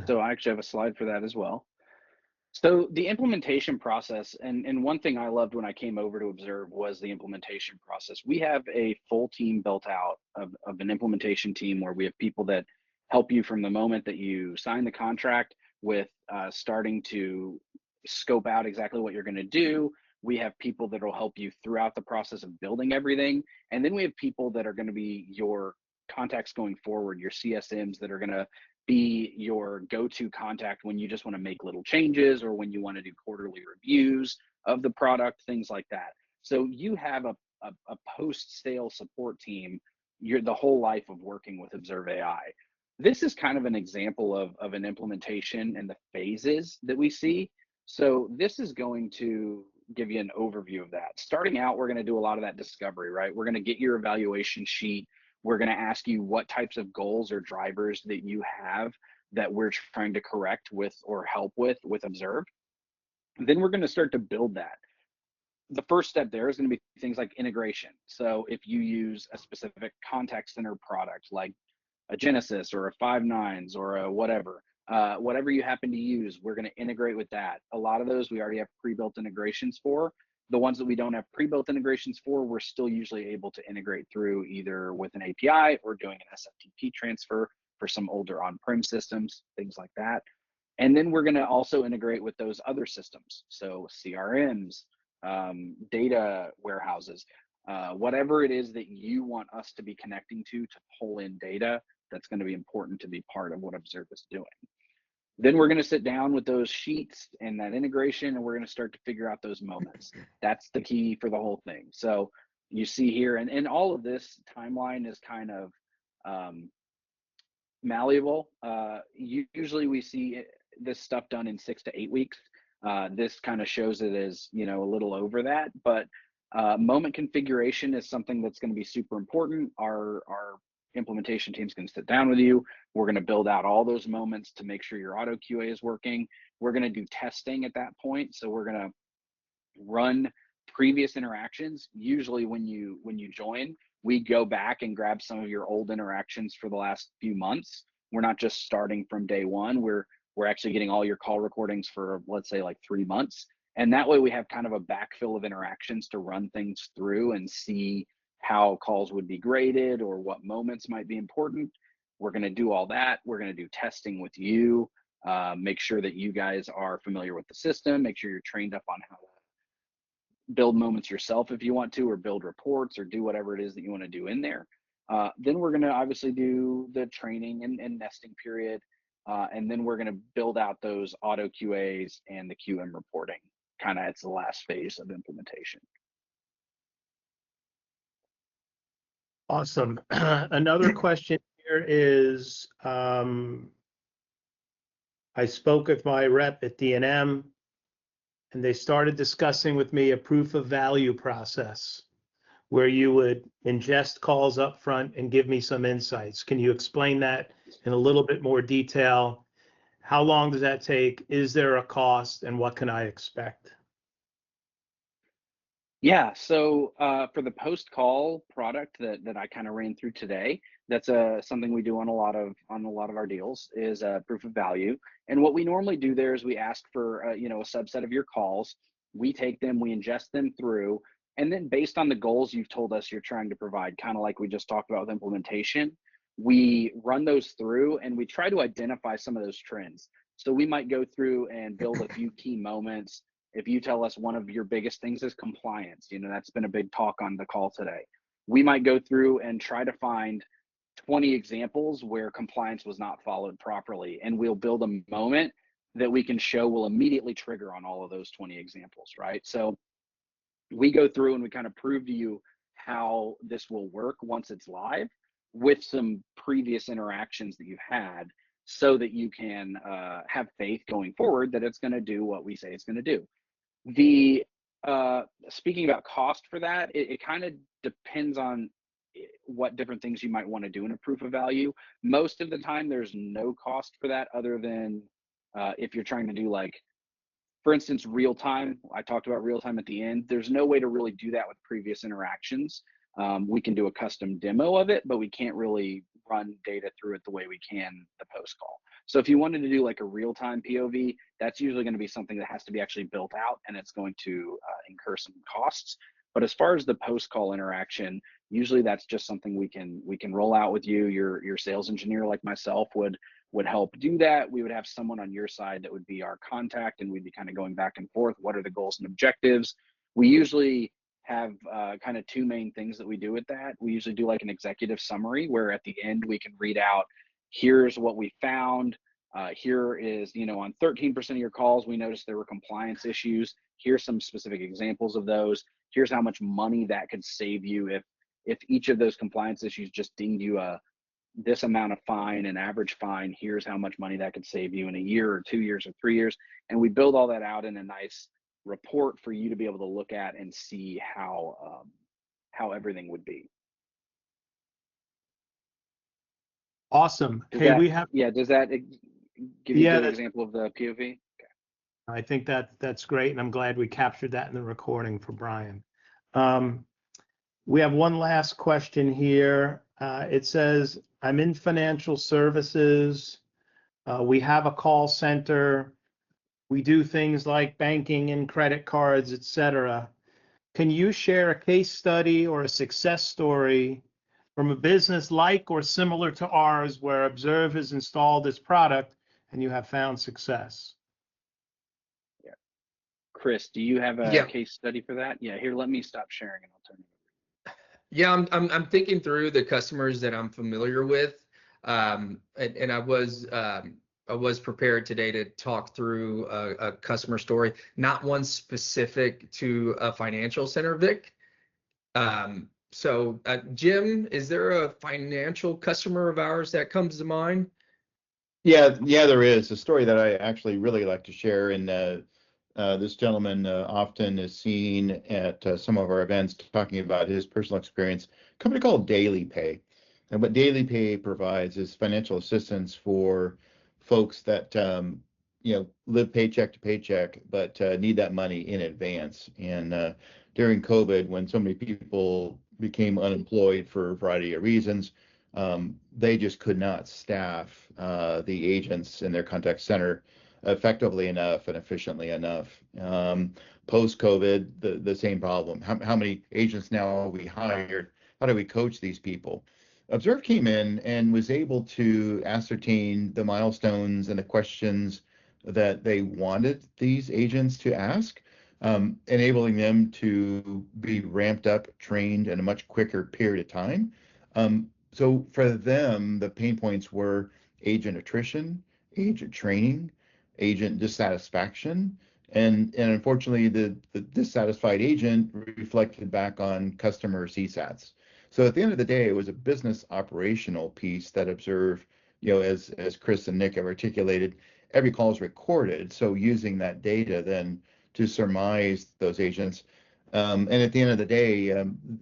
C: So I actually have a slide for that as well. So the implementation process, and one thing I loved when I came over to Observe was the implementation process. We have a full team built out of an implementation team where we have people that help you from the moment that you sign the contract with starting to scope out exactly what you're going to do. We have people that will help you throughout the process of building everything. And then we have people that are going to be your contacts going forward, your CSMs that are going to be your go-to contact when you just want to make little changes or when you want to do quarterly reviews of the product, things like that. So you have a post-sale support team, you're the whole life of working with Observe AI. This is kind of an example of an implementation and the phases that we see. So this is going to give you an overview of that. Starting out, we're going to do a lot of that discovery, right? We're going to get your evaluation sheet. We're going to ask you what types of goals or drivers that you have that we're trying to correct with or help with Observe. Then we're going to start to build that. The first step there is going to be things like integration. So if you use a specific contact center product like a Genesis or a Five9s or a whatever you happen to use, we're going to integrate with that. A lot of those we already have pre-built integrations for. The ones that we don't have pre-built integrations for, we're still usually able to integrate through either with an API or doing an SFTP transfer for some older on-prem systems, things like that. And then we're going to also integrate with those other systems. So CRMs, data warehouses, whatever it is that you want us to be connecting to pull in data, that's going to be important to be part of what Observe is doing. Then we're going to sit down with those sheets and that integration, and we're going to start to figure out those moments. That's the key for the whole thing. So you see here, and all of this timeline is kind of malleable. Usually we see this stuff done in 6 to 8 weeks. This kind of shows it as, you know, a little over that, but moment configuration is something that's going to be super important. Our implementation team's going to sit down with you. We're going to build out all those moments to make sure your auto QA is working. We're going to do testing at that point. So we're going to run previous interactions. Usually when you join, we go back and grab some of your old interactions for the last few months. We're not just starting from day one. We're actually getting all your call recordings for, let's say, like 3 months. And that way we have kind of a backfill of interactions to run things through and see how calls would be graded or what moments might be important. We're going to do all that. We're going to do testing with you, make sure that you guys are familiar with the system, make sure you're trained up on how to build moments yourself if you want to, or build reports, or do whatever it is that you want to do in there. Then we're going to obviously do the training and nesting period. And then we're going to build out those auto QAs and the QM reporting. Kind of it's the last phase of implementation.
A: Awesome. Another question here is, I spoke with my rep at D&M, and they started discussing with me a proof of value process where you would ingest calls up front and give me some insights. Can you explain that in a little bit more detail? How long does that take? Is there a cost, and what can I expect?
C: Yeah, so for the post-call product that I kind of ran through today, that's something we do on a lot of our deals is proof of value. And what we normally do there is we ask for you know, a subset of your calls. We take them, we ingest them through, and then based on the goals you've told us you're trying to provide, kind of like we just talked about with implementation, we run those through and we try to identify some of those trends. So we might go through and build a few key moments. If you tell us one of your biggest things is compliance, you know, that's been a big talk on the call today. We might go through and try to find 20 examples where compliance was not followed properly. And we'll build a moment that we can show will immediately trigger on all of those 20 examples, right? So we go through and we kind of prove to you how this will work once it's live with some previous interactions that you've had, so that you can have faith going forward that it's going to do what we say it's going to do. The speaking about cost for that, it kind of depends on what different things you might want to do in a proof of value. Most of the time there's no cost for that, other than if you're trying to do, like, for instance, real time. I talked about real time at the end. There's no way to really do that with previous interactions. We can do a custom demo of it, but we can't really run data through it the way we can the post call. So if you wanted to do like a real-time POV, that's usually going to be something that has to be actually built out, and it's going to incur some costs. But as far as the post-call interaction, usually that's just something we can roll out with you. Your sales engineer, like myself, would help do that. We would have someone on your side that would be our contact, and we'd be kind of going back and forth. What are the goals and objectives? We usually have kind of two main things that we do with that. We usually do like an executive summary, where at the end we can read out, here's what we found. Here is, you know, on 13% of your calls, we noticed there were compliance issues. Here's some specific examples of those. Here's how much money that could save you if each of those compliance issues just dinged you this amount of fine, an average fine. Here's how much money that could save you in a year or 2 years or 3 years. And we build all that out in a nice report for you to be able to look at and see how everything would be.
A: Awesome. Does that
C: give you a good example of the POV? Okay.
A: I think that's great, and I'm glad we captured that in the recording for Brian. We have one last question here. It says, I'm in financial services. We have a call center. We do things like banking and credit cards, etc. Can you share a case study or a success story from a business like or similar to ours where Observe has installed this product and you have found success.
C: Yeah. Chris, do you have a
B: Yeah.
C: case study for that? Yeah, here, let me stop sharing and I'll turn it over.
B: Yeah, I'm thinking through the customers that I'm familiar with, and I was prepared today to talk through a customer story, not one specific to a financial center, Vic. So Jim, is there a financial customer of ours that comes to mind?
D: Yeah, there is a story that I actually really like to share. And this gentleman often is seen at some of our events talking about his personal experience. A company called Daily Pay. And what Daily Pay provides is financial assistance for folks that live paycheck to paycheck, but need that money in advance. And during COVID, when so many people became unemployed for a variety of reasons, they just could not staff the agents in their contact center effectively enough and efficiently enough. Post-COVID, the same problem. How many agents now have we hired? How do we coach these people? Observe came in and was able to ascertain the milestones and the questions that they wanted these agents to ask, enabling them to be ramped up, trained in a much quicker period of time. So for them, the pain points were agent attrition, agent training, agent dissatisfaction, and unfortunately, the dissatisfied agent reflected back on customer CSATs. So at the end of the day, it was a business operational piece that observed, as Chris and Nick have articulated, every call is recorded. So using that data then to surmise those agents. And at the end of the day,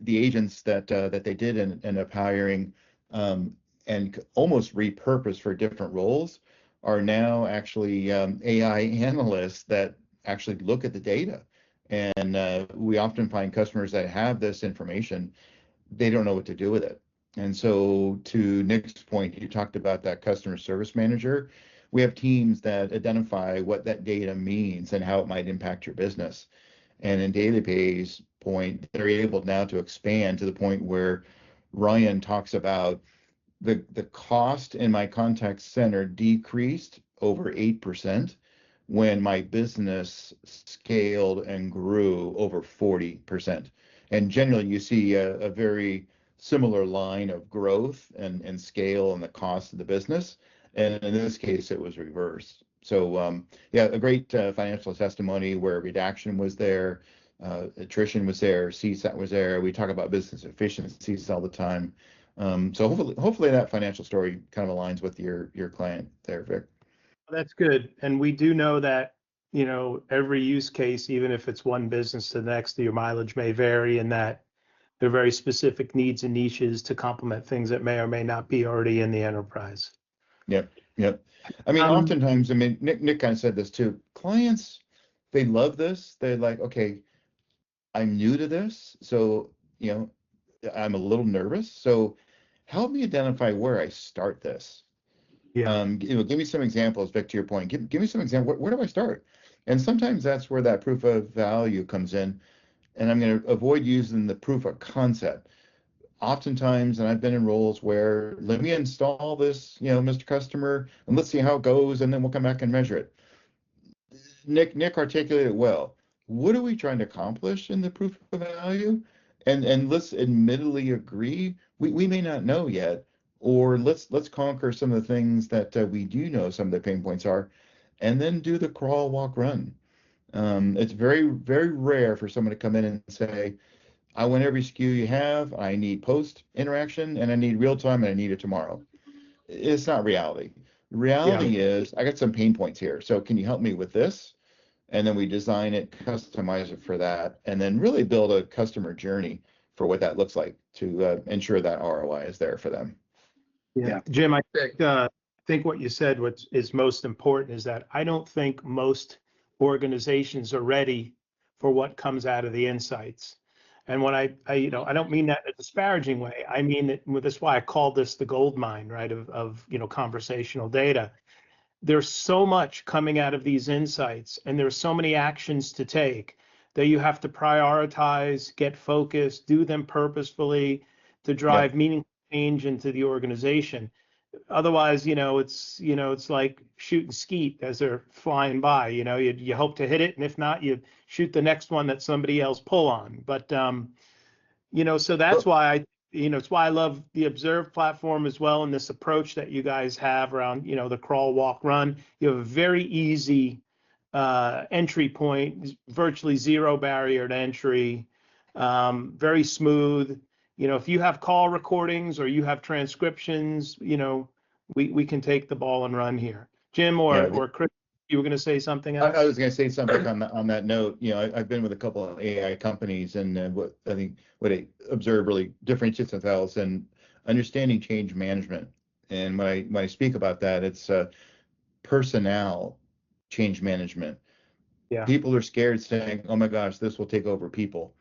D: the agents that they did end up hiring and almost repurposed for different roles are now actually AI analysts that actually look at the data. And we often find customers that have this information, they don't know what to do with it. And so to Nick's point, he talked about that customer service manager. We have teams that identify what that data means and how it might impact your business. And in Daily Pay's point, they're able now to expand to the point where Ryan talks about the cost in my contact center decreased over 8% when my business scaled and grew over 40%. And generally, you see a very similar line of growth and scale and the cost of the business. And in this case, it was reversed. So, yeah, a great financial testimony where redaction was there, attrition was there, CSAT was there. We talk about business efficiencies all the time. So hopefully that financial story kind of aligns with your client there, Vic.
A: That's good. And we do know that, every use case, even if it's one business to the next, your mileage may vary, and that there are very specific needs and niches to complement things that may or may not be already in the enterprise.
D: Yep. I mean, oftentimes, Nick kind of said this too. Clients, they love this. They're like, okay, I'm new to this, so I'm a little nervous. So help me identify where I start this.
A: Yeah.
D: Give me some examples, Vic, to your point. Give me some examples. Where do I start? And sometimes that's where that proof of value comes in. And I'm going to avoid using the proof of concept. Oftentimes, and I've been in roles where let me install this, Mr. Customer, and let's see how it goes, and then we'll come back and measure it. Nick articulated it well. What are we trying to accomplish in the proof of value? And let's admittedly agree, we may not know yet, or let's conquer some of the things that we do know some of the pain points are, and then do the crawl, walk, run. It's very, very rare for someone to come in and say, I want every SKU you have, I need post interaction, and I need real time, and I need it tomorrow. It's not reality. Reality is, I got some pain points here. So can you help me with this? And then we design it, customize it for that, and then really build a customer journey for what that looks like to ensure that ROI is there for them.
A: Yeah. Jim, I think what you said, what is most important is that I don't think most organizations are ready for what comes out of the insights. And when I don't mean that in a disparaging way. I mean that that's why I call this the goldmine, right? Of conversational data. There's so much coming out of these insights, and there's so many actions to take that you have to prioritize, get focused, do them purposefully to drive meaningful change into the organization. Otherwise, it's like shooting skeet as they're flying by. You hope to hit it, and if not, you shoot the next one that somebody else pull on. But so that's why it's why I love the Observe platform as well, and this approach that you guys have around, the crawl, walk, run. You have a very easy entry point, virtually zero barrier to entry, very smooth. If you have call recordings or you have transcriptions, we can take the ball and run here. Jim or Chris, you were going to say something else?
D: I was going to say something on that note. I've been with a couple of AI companies, and what Observe really differentiates themselves and understanding change management. And when I speak about that, it's personnel change management.
A: Yeah.
D: People are scared, saying, "Oh my gosh, this will take over people."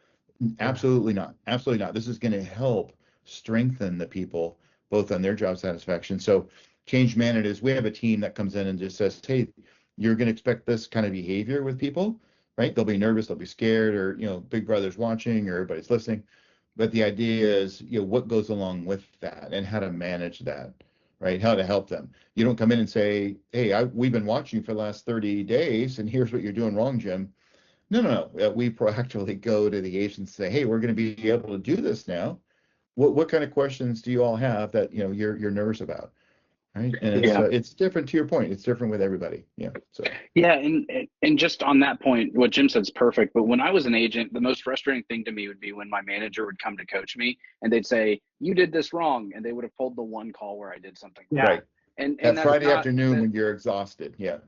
D: Absolutely not. Absolutely not. This is going to help strengthen the people both on their job satisfaction. So change management is, we have a team that comes in and just says, "Hey, you're going to expect this kind of behavior with people, right? They'll be nervous, they'll be scared, or Big Brother's watching, or everybody's listening." But the idea is, what goes along with that and how to manage that, right? How to help them. You don't come in and say, "Hey, we've been watching for the last 30 days, and here's what you're doing wrong, Jim." No. We proactively go to the agents and say, "Hey, we're going to be able to do this now. What kind of questions do you all have that you're nervous about?" Right? And it's different. To your point, it's different with everybody. Yeah. So
C: and just on that point, what Jim said is perfect. But when I was an agent, the most frustrating thing to me would be when my manager would come to coach me and they'd say, "You did this wrong," and they would have pulled the one call where I did something wrong.
D: Right.
C: And
D: that
C: that's
D: Friday afternoon when you're exhausted. Yeah.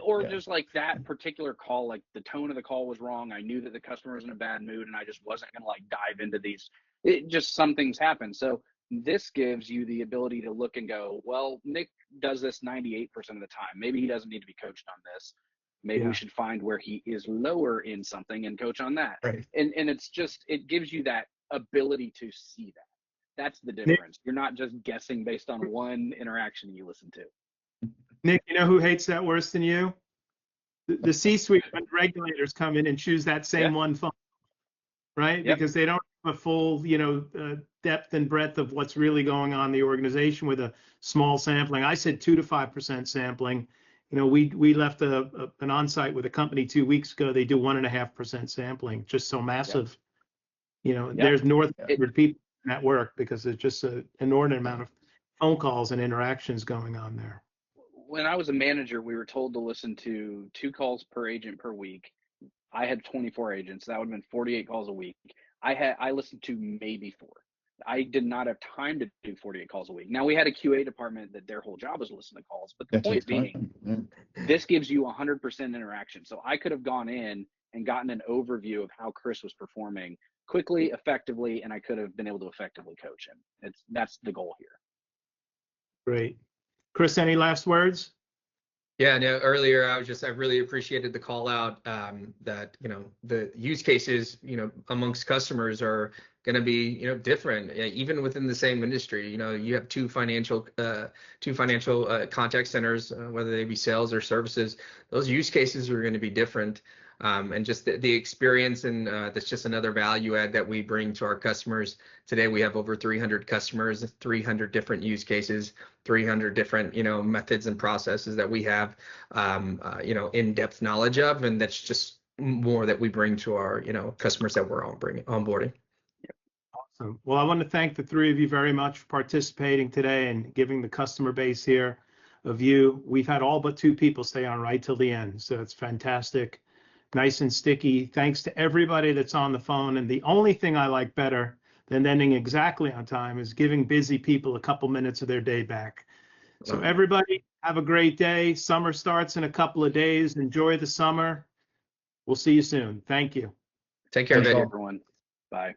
C: Or just like that particular call, like the tone of the call was wrong. I knew that the customer was in a bad mood, and I just wasn't going to like dive into these. Some things happen. So this gives you the ability to look and go, well, Nick does this 98% of the time. Maybe he doesn't need to be coached on this. Maybe we should find where he is lower in something and coach on that.
D: Right.
C: And it gives you that ability to see that. That's the difference. You're not just guessing based on one interaction you listen to.
A: Nick, you know who hates that worse than you? The C-suite when regulators come in and choose that same one phone, right? Yep. Because they don't have a full, depth and breadth of what's really going on in the organization with a small sampling. I said 2 to 5% sampling. We left an on-site with a company 2 weeks ago. They do 1.5% sampling, just so massive. There's north of 100 people in that work because there's just an inordinate amount of phone calls and interactions going on there.
C: When I was a manager, we were told to listen to 2 calls per agent per week. I had 24 agents. That would have been 48 calls a week. I listened to maybe 4. I did not have time to do 48 calls a week. Now, we had a QA department that their whole job was to listen to calls. But the point being, this gives you 100% interaction. So I could have gone in and gotten an overview of how Chris was performing quickly, effectively, and I could have been able to effectively coach him. That's the goal here.
A: Great. Chris, any last words?
B: Yeah, no, earlier I really appreciated the call out that, the use cases, amongst customers are going to be, different, even within the same industry. You have two financial contact centers, whether they be sales or services. Those use cases are going to be different. And just the experience, and that's just another value add that we bring to our customers. Today we have over 300 customers, 300 different use cases, 300 different methods and processes that we have in-depth knowledge of, and that's just more that we bring to our customers that we're onboarding.
A: Awesome. Well, I want to thank the 3 of you very much for participating today and giving the customer base here a view. We've had all but 2 people stay on right till the end, so it's fantastic. Nice and sticky. Thanks to everybody that's on the phone. And the only thing I like better than ending exactly on time is giving busy people a couple minutes of their day back. So everybody have a great day. Summer starts in a couple of days. Enjoy the summer. We'll see you soon. Thank you.
B: Take care, everyone.
C: Bye.